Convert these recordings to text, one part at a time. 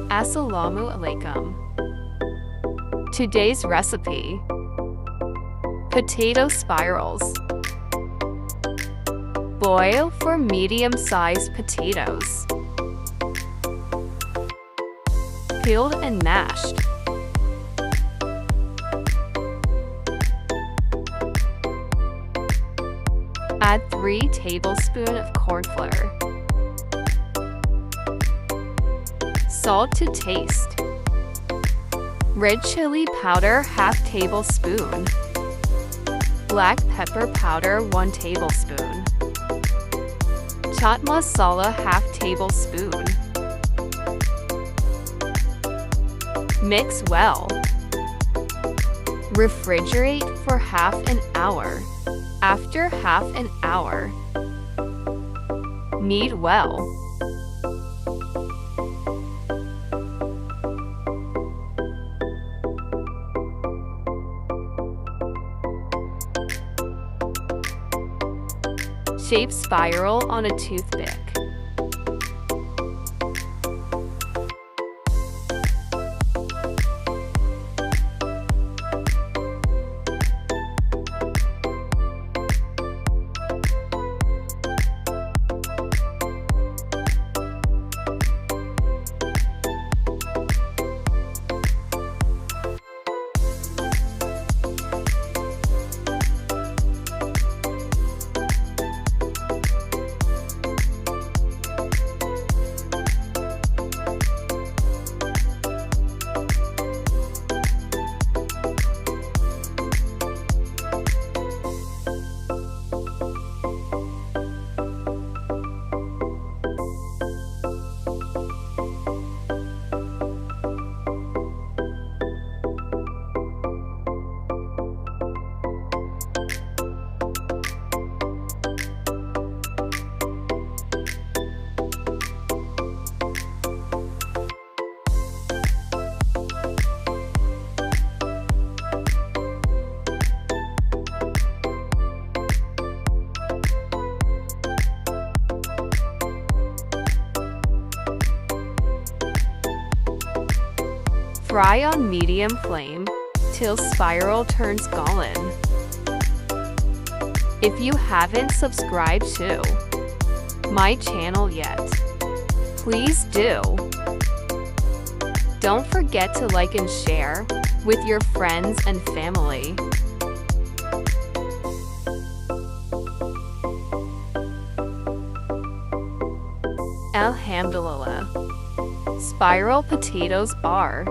Assalamu alaikum. Today's recipe: potato spirals. Boil for medium-sized potatoes. Peeled and mashed. Add 3 tablespoons of corn flour. Salt to taste. Red chili powder ½ tablespoon. Black pepper powder 1 tablespoon. Chaat masala ½ tablespoon. Mix well. Refrigerate for half an hour. After half an hour, knead well. Shape spiral on a toothpick. Fry on medium flame till spiral turns golden. If you haven't subscribed to my channel yet, please do. Don't forget to like and share with your friends and family. Alhamdulillah. Spiral potatoes are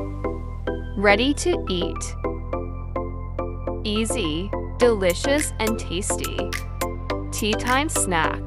ready to eat. Easy, delicious, and tasty. Tea time snack.